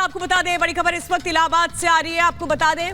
आपको बता दें, बड़ी खबर इस वक्त इलाहाबाद से आ रही है। आपको बता दें,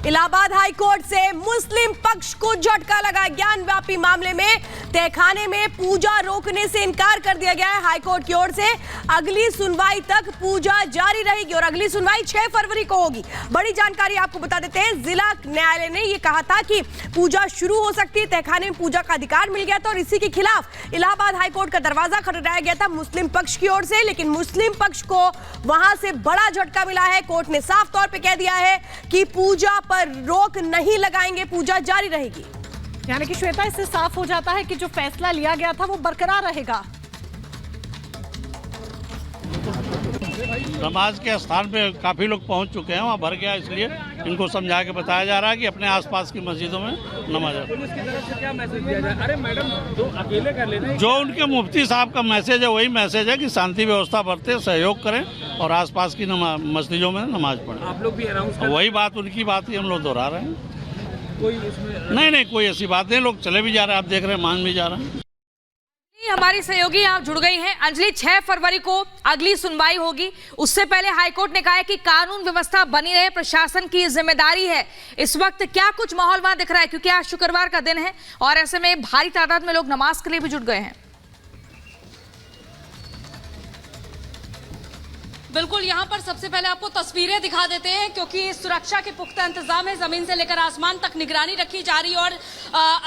इलाहाबाद हाई कोर्ट से मुस्लिम पक्ष को झटका लगा। ज्ञानवापी मामले में तहखाने में पूजा रोकने से इनकार कर दिया गया है हाई कोर्ट की ओर से। अगली सुनवाई तक पूजा जारी रहेगी और अगली सुनवाई 6 फरवरी को होगी। बड़ी जानकारी आपको बता देते हैं, जिला न्यायालय ने यह कहा था कि पूजा शुरू हो सकती है, तहखाने में पूजा का अधिकार मिल गया था और इसी के खिलाफ इलाहाबाद हाई कोर्ट का दरवाजा खटखटाया गया था मुस्लिम पक्ष की ओर से। लेकिन मुस्लिम पक्ष को वहां से बड़ा झटका मिला है। कोर्ट ने साफ तौर पर कह दिया है कि पूजा पर रोक नहीं लगाएंगे, पूजा जारी रहेगी। यानी कि श्वेता, इससे साफ हो जाता है कि जो फैसला लिया गया था वो बरकरार रहेगा। नमाज के स्थान पे काफी लोग पहुंच चुके हैं, वहाँ भर गया, इसलिए इनको समझा के बताया जा रहा है कि अपने आसपास की मस्जिदों में नमाज। पुलिस की तरफ से क्या मैसेज दिया जाए? अरे मैडम, जो अकेले कर लेना। जो उनके मुफ्ती साहब का मैसेज है वही मैसेज है कि शांति व्यवस्था बरते, सहयोग करें और आसपास की मस्जिदों में नमाज पढ़ें। आप लोग भी अनाउंस करें। वही बात, उनकी बात ही हम लोग दोहरा रहे हैं। कोई इसमें नहीं, कोई ऐसी बात नहीं। लोग चले भी जा रहे हैं, आप देख रहे हैं, मान भी जा रहे हैं। हमारी सहयोगी यहाँ जुड़ गई हैं। अंजलि, 6 फरवरी को अगली सुनवाई होगी। उससे पहले हाईकोर्ट ने कहा है कि कानून व्यवस्था बनी रहे, प्रशासन की जिम्मेदारी है। इस वक्त क्या कुछ माहौल वहां दिख रहा है, क्योंकि आज शुक्रवार का दिन है और ऐसे में भारी तादाद में लोग नमाज के लिए भी जुट गए हैं। बिल्कुल, यहाँ पर सबसे पहले आपको तस्वीरें दिखा देते हैं, क्योंकि सुरक्षा के पुख्ता इंतजाम है। जमीन से लेकर आसमान तक निगरानी रखी जा रही है और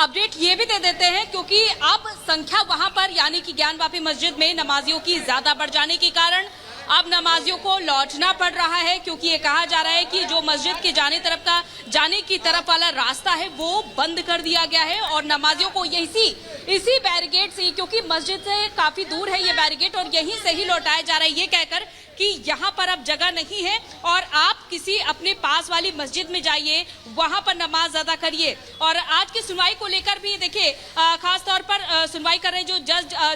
अपडेट ये भी दे देते हैं, क्योंकि अब संख्या वहां पर यानी कि ज्ञानवापी मस्जिद में नमाजियों की ज्यादा बढ़ जाने के कारण अब नमाजियों को लौटना पड़ रहा है, क्योंकि ये कहा जा रहा है कि जो मस्जिद के जाने की तरफ वाला रास्ता है वो बंद कर दिया गया है और नमाजियों को इसी बैरिकेड से, क्योंकि मस्जिद से काफी दूर है ये बैरिकेड, और यहीं से ही लौटाया जा रहा है, ये कहकर कि यहाँ पर अब जगह नहीं है और आप किसी अपने पास वाली मस्जिद में जाइए, वहां पर नमाज अदा करिए। और आज की सुनवाई को लेकर भी देखिए, खास तौर पर सुनवाई कर रहे जो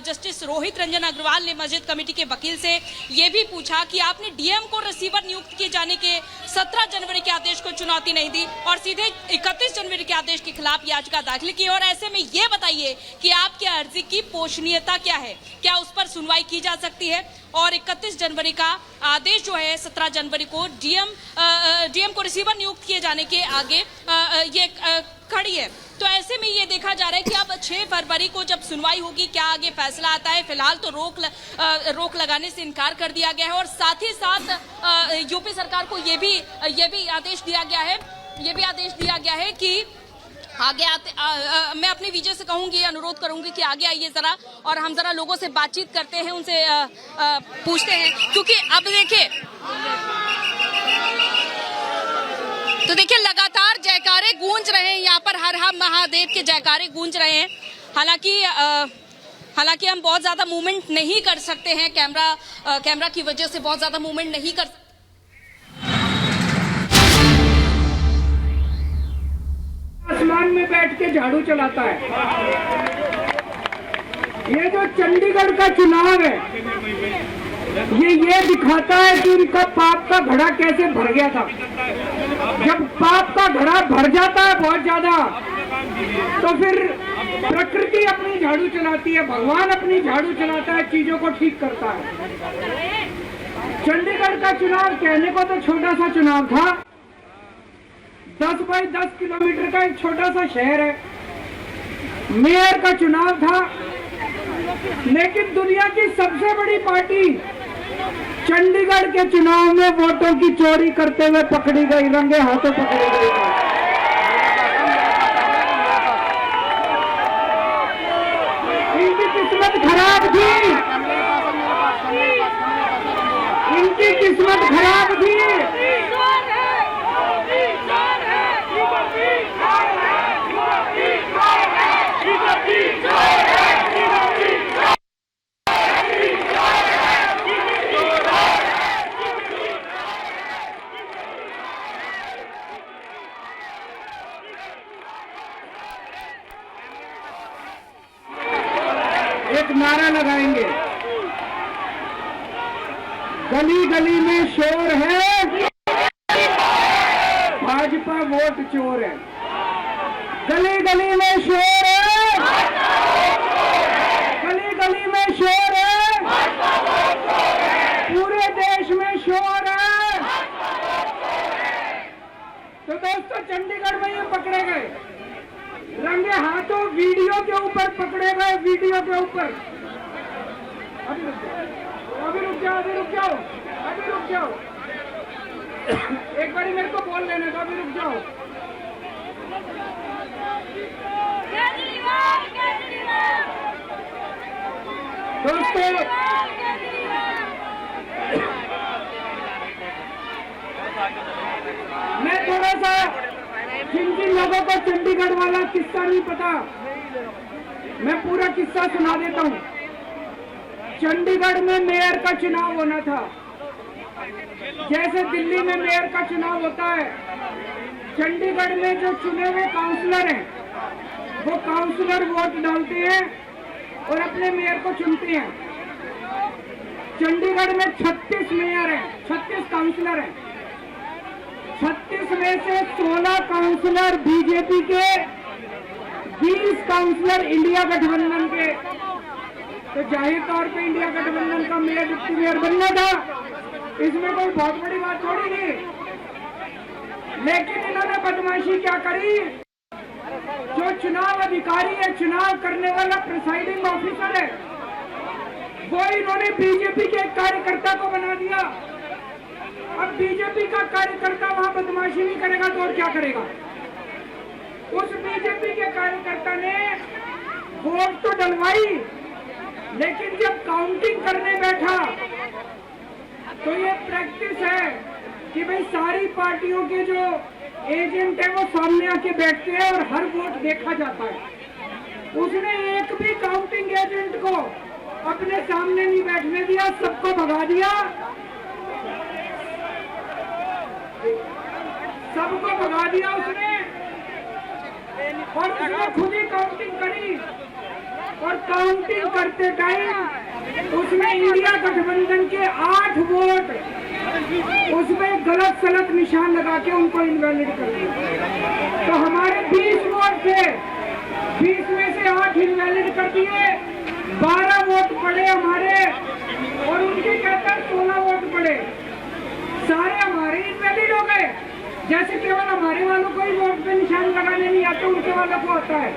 जस्टिस रोहित रंजन अग्रवाल ने मस्जिद कमेटी के वकील से ये भी पूछा कि आपने डीएम को रिसीवर नियुक्त किए जाने के 17 जनवरी के आदेश को चुनौती नहीं दी और सीधे 31 जनवरी के आदेश के खिलाफ याचिका दाखिल की, और ऐसे में ये बताइए कि आपकी अर्जी की पोषणीयता क्या है, क्या उस पर सुनवाई की जा सकती है। और 31 जनवरी का आदेश जो है 17 जनवरी को डीएम को रिसीवर नियुक्त किए जाने के आगे ये खड़ी है। तो ऐसे में ये देखा जा रहा है कि अब 6 फरवरी को जब सुनवाई होगी, क्या आगे फैसला आता है। फिलहाल तो रोक लगाने से इनकार कर दिया गया है और साथ ही साथ यूपी सरकार को ये भी आदेश दिया गया है कि आगे आते मैं अपने विजय से कहूंगी, अनुरोध करूंगी कि आगे आइए जरा और हम जरा लोगों से बातचीत करते हैं, उनसे पूछते हैं, क्योंकि अब देखिए लगातार जयकारे गूंज रहे हैं यहाँ पर, हर हर महादेव के जयकारे गूंज रहे हैं। हालांकि हम बहुत ज्यादा मूवमेंट नहीं कर सकते हैं, कैमरा की वजह से बहुत ज्यादा मूवमेंट नहीं कर। आसमान में बैठ के झाड़ू चलाता है। ये जो चंडीगढ़ का चुनाव है, ये दिखाता है कि उनका पाप का घड़ा कैसे भर गया था। जब पाप का घड़ा भर जाता है बहुत ज्यादा, तो फिर प्रकृति अपनी झाड़ू चलाती है, भगवान अपनी झाड़ू चलाता है, चीजों को ठीक करता है। चंडीगढ़ का चुनाव कहने को तो छोटा सा चुनाव था, 10 बाई 10 किलोमीटर का एक छोटा सा शहर है, मेयर का चुनाव था, लेकिन दुनिया की सबसे बड़ी पार्टी चंडीगढ़ के चुनाव में वोटों की चोरी करते हुए पकड़ी गई, रंगे हाथों पकड़ी गई। इनकी किस्मत खराब थी, इनकी किस्मत खराब थी। एक नारा लगाएंगे, गली गली में शोर है, भाजपा वोट चोर है। गली गली में शोर है, गली गली में शोर है, पूरे देश में शोर है। दोस्तों चंडीगढ़ में ये पकड़े गए, रंगे हाथों वीडियो के ऊपर पकड़े गए, वीडियो के ऊपर। अभी रुक जाओ, अभी रुक जाओ, अभी रुक जाओ, एक बारी मेरे को बोल लेने दो, अभी रुक जाओ। दोस्तों मैं थोड़ा सा जिन जिन लोगों को चंडीगढ़ वाला किस्सा नहीं पता, मैं पूरा किस्सा सुना देता हूँ। चंडीगढ़ में मेयर का चुनाव होना था, जैसे दिल्ली में मेयर का चुनाव होता है। चंडीगढ़ में जो चुने हुए काउंसलर हैं, वो काउंसलर वोट डालते हैं और अपने मेयर को चुनते हैं। चंडीगढ़ में 36 मेयर हैं, 36 काउंसलर हैं। 36 में से 16 काउंसलर बीजेपी के, 20 काउंसलर इंडिया गठबंधन के। तो जाहिर तौर पे इंडिया गठबंधन का मेयर डिप्टी मेयर बनना था, इसमें कोई बहुत बड़ी बात थोड़ी नहीं। लेकिन इन्होंने बदमाशी क्या करी, जो चुनाव अधिकारी है, चुनाव करने वाला प्रिसाइडिंग ऑफिसर है, वो इन्होंने बीजेपी के एक कार्यकर्ता को बना दिया। अब बीजेपी का कार्यकर्ता वहां बदमाशी नहीं करेगा तो और क्या करेगा। उस बीजेपी के कार्यकर्ता ने वोट तो डलवाई, लेकिन जब काउंटिंग करने बैठा तो ये प्रैक्टिस है कि भाई सारी पार्टियों के जो एजेंट है वो सामने आके बैठते हैं और हर वोट देखा जाता है। उसने एक भी काउंटिंग एजेंट को अपने सामने नहीं बैठने दिया, सबको भगा दिया, सबको भगा दिया उसने, और उसने खुद ही काउंटिंग करी। और काउंटिंग करते टाइम उसने इंडिया गठबंधन के 8 वोट उसमें गलत सलत निशान लगा के उनको इनवैलिड कर दिया। तो हमारे 20 वोट थे, 20 में से 8 इनवैलिड कर दिए, 12 वोट पड़े हमारे, और उनके कहते हैं 16 वोट पड़े, सारे हमारे इनवैलिड हो गए। जैसे केवल हमारे वालों को ही वोट पे निशान लगाने नहीं आता, उनके वालों को आता है।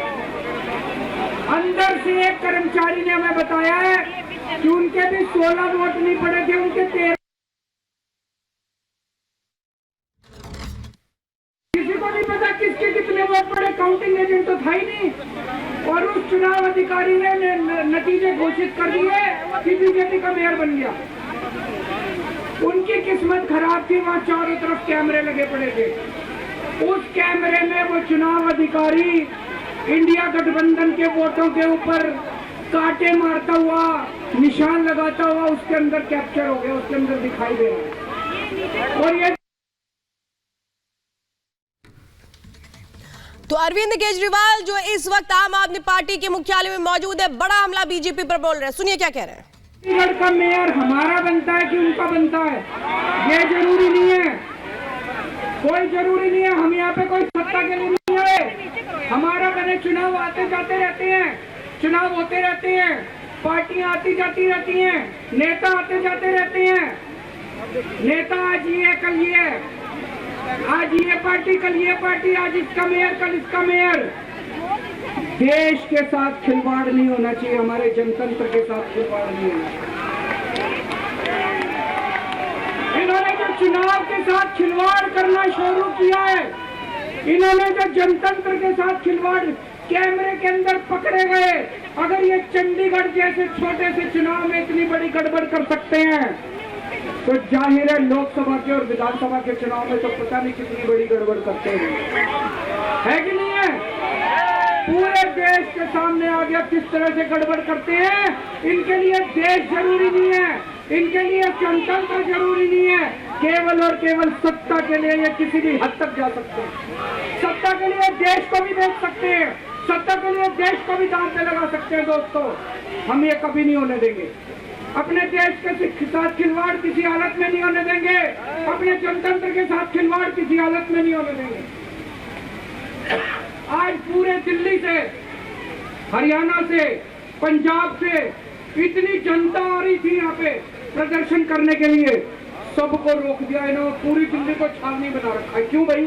अंदर से एक कर्मचारी ने हमें बताया है कि उनके भी 16 वोट नहीं पड़े थे, उनके 13। किसी को नहीं पता किसके कितने वोट पड़े, काउंटिंग एजेंट तो था ही नहीं। और उस चुनाव अधिकारी ने नतीजे घोषित कर दिए कि बीजेपी का मेयर बन गया। उनकी किस्मत खराब थी, वहां चारों तरफ कैमरे लगे पड़े थे। उस कैमरे में वो चुनाव अधिकारी इंडिया गठबंधन के वोटों के ऊपर कांटे मारता हुआ, निशान लगाता हुआ उसके अंदर कैप्चर हो गया, उसके अंदर दिखाई दे रहा है। और ये तो अरविंद केजरीवाल जो इस वक्त आम आदमी पार्टी के मुख्यालय में मौजूद है, बड़ा हमला बीजेपी पर बोल रहे हैं, सुनिए क्या कह रहे हैं। चंडीगढ़ का मेयर हमारा बनता है कि उनका बनता है, ये जरूरी नहीं है, कोई जरूरी नहीं है। हम यहाँ पे कोई सत्ता के लिए नहीं आए, हमारा बने चुनाव आते जाते रहते हैं, चुनाव होते रहते हैं, पार्टियां आती जाती रहती हैं, नेता आते जाते रहते हैं। नेता आज ये कल ये, आज ये पार्टी कल ये पार्टी, आज इसका मेयर कल इसका मेयर। देश के साथ खिलवाड़ नहीं होना चाहिए, हमारे जनतंत्र के साथ खिलवाड़ नहीं होना चाहिए। इन्होंने जो चुनाव के साथ खिलवाड़ करना शुरू किया है, इन्होंने जो जनतंत्र के साथ खिलवाड़ कैमरे के अंदर पकड़े गए, अगर ये चंडीगढ़ जैसे छोटे से चुनाव में इतनी बड़ी गड़बड़ कर सकते हैं, तो जाहिर है लोकसभा के और विधानसभा के चुनाव में तो पता नहीं कितनी बड़ी गड़बड़ करते हैं, है कि नहीं है। पूरे देश के सामने आ गया किस तरह से गड़बड़ करते हैं। इनके लिए देश जरूरी नहीं है, इनके लिए जनतंत्र जरूरी नहीं है, केवल और केवल सत्ता के लिए ये किसी भी हद तक जा सकते हैं। सत्ता के लिए देश को भी बेच सकते हैं, सत्ता के लिए देश को भी दांव पे लगा सकते हैं। दोस्तों, हम ये कभी नहीं होने देंगे, अपने देश के साथ खिलवाड़ किसी हालत में नहीं होने देंगे, अपने जनतंत्र के साथ खिलवाड़ किसी हालत में नहीं होने देंगे। आज पूरे दिल्ली से, हरियाणा से, पंजाब से इतनी जनता आ रही थी यहाँ पे प्रदर्शन करने के लिए, सबको रोक दिया इन्होंने, पूरी दिल्ली को छावनी बना रखा है। क्यों भाई?